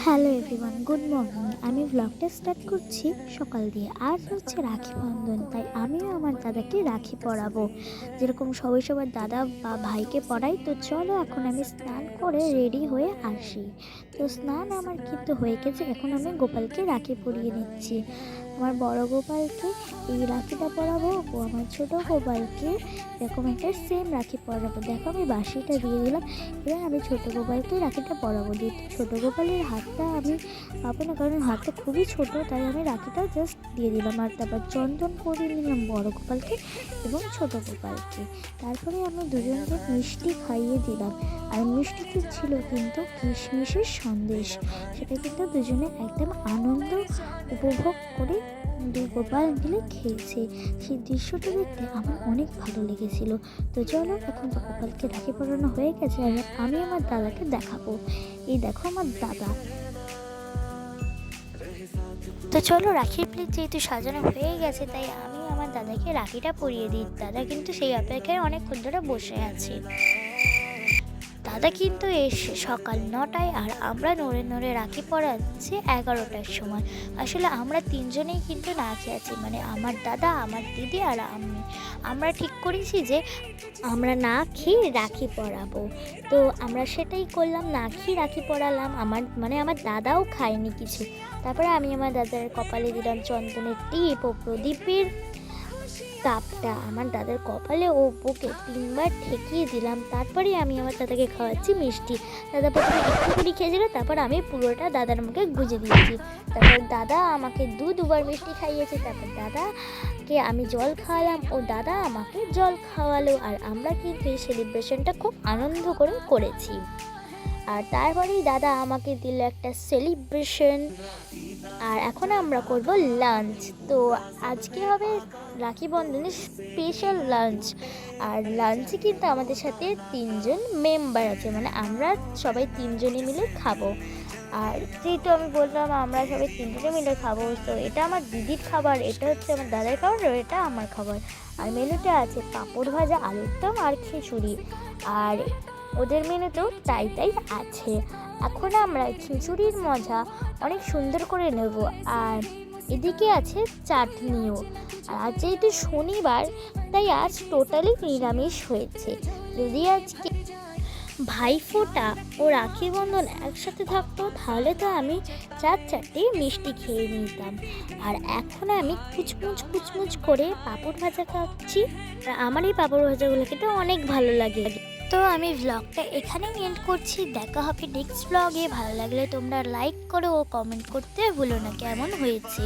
Hello everyone, good morning. আমি ব্লগটা start করছি সকাল দিয়ে। আজ হচ্ছে রাখি বন্ধন, তাই আমিও আমার দাদাকে রাখি পরাবো, যেরকম সবাই সবার দাদা বা ভাইকে পরাই। তো চলো এখন আমি স্নান করে রেডি হয়ে আসি। তো স্নান আমার কিন্তু হয়ে গেছে, এখন আমি গোপালকে রাখি পরিয়ে নিচ্ছি। আমার বড় গোপালকে এই রাখিটা পরাবো ও আমার ছোট গোপালকে এরকম একটা সেম রাখি পরাবো। দেখো আমি বাঁশিটা দিয়ে দিলাম। এবার আমি ছোট গোপালকে রাখিটা পরাবো। যেহেতু ছোট গোপালের হাতটা আমি পাবো না, কারণ হাতটা খুবই ছোট, তাই আমি রাখিটা জাস্ট দিয়ে দিলাম। আর তারপর চন্দন পরিয়ে নিলাম বড় গোপালকে এবং ছোট গোপালকে। তারপরে আমি দুজনকে মিষ্টি খাইয়ে দিলাম। আর মিষ্টিতে ছিল কিন্তু কিশমিশের সন্দেশ। সেটা কিন্তু দুজনে একদম আনন্দ উপভোগ করে দুই গোপাল মিলে খেয়েছে। সেই দৃশ্যটা দেখতে আমার অনেক ভালো লেগেছিল। তো চলো এখন তো গোপালকে রাখি পরানো হয়ে গেছে, আর আমি আমার দাদাকে দেখাবো। এই দেখো আমার দাদা। তো চলো রাখির প্লেট যেহেতু সাজানো হয়ে গেছে, তাই আমি আমার দাদাকে রাখিটা পরিয়ে দিই। দাদা কিন্তু সেই অপেক্ষায় অনেকক্ষণ ধরে বসে আছে। দাদা কিন্তু এসে সকাল 9টায়, আর আমরা নড়ে নড়ে রাখি পরাচ্ছি 11টার সময়। আসলে আমরা তিনজনেই কিন্তু না খেয়ে আছি, মানে আমার দাদা, আমার দিদি আর আমি। আমরা ঠিক করেছি যে আমরা না খেয়ে রাখি পরাবো। তো আমরা সেটাই করলাম, না খেয়ে রাখি পরালাম। আমার দাদাও খায়নি কিছু। তারপরে আমি আমার দাদার কপালে দিলাম চন্দনের টিপ ও প্রদীপের তাপটা আমার দাদার কপালে ও বুকে 3বার ঠেকিয়ে দিলাম। তারপরে আমি আমার দাদাকে খাওয়াচ্ছি মিষ্টি। দাদা প্রথমে একটু করে খেয়েছিল, তারপর আমি পুরোটা দাদার মুখে গুঁজে দিয়েছি। তারপর দাদা আমাকে দুবার মিষ্টি খাইয়েছে। তারপর দাদাকে আমি জল খাওয়ালাম ও দাদা আমাকে জল খাওয়ালো। আর আমরা কিন্তু এই সেলিব্রেশনটা খুব আনন্দ করে করেছি। আর তারপরেই দাদা আমাকে দিল একটা সেলিব্রেশন। আর এখন আমরা করব লাঞ্চ। তো আজকে হবে রাখি বন্ধনের স্পেশাল লাঞ্চ। আর লাঞ্চে কিন্তু আমাদের সাথে 3জন মেম্বার আছে, মানে আমরা সবাই 3জনে মিলে খাবো। আর যেহেতু আমি বললাম আমরা সবাই 3জনে মিলে খাবো, তো এটা আমার দিদির খাবার, এটা হচ্ছে আমার দাদার খাবার, আর এটা আমার খাবার। আর মেনুতে আছে পাঁপড় ভাজা, আলুর দম আর খিচুড়ি। আর ওদের মেনুতেও তাই আছে। এখন আমরা খিচুড়ির মজা অনেক সুন্দর করে নেব। আর এদিকে আছে চাটনিও। আর আজ যেহেতু শনিবার, তাই আজ টোটালি নিরামিষ হয়েছে। যদি আজকে ভাইফোঁটা ও রাখি বন্ধন একসাথে থাকতো, তাহলে তো আমি 4-4টে মিষ্টি খেয়ে নিতাম। আর এখন আমি কুচমুচ করে পাঁপড় ভাজা খাচ্ছি। আর আমার এই পাঁপড় ভাজাগুলো খেতে অনেক ভালো লাগে। তো আমি ভ্লগটা এখানেই এন্ড করছি। দেখা হবে নেক্সট ভ্লগে। ভালো লাগলে তোমরা লাইক করো ও কমেন্ট করতে ভুলো না কেমন হয়েছে।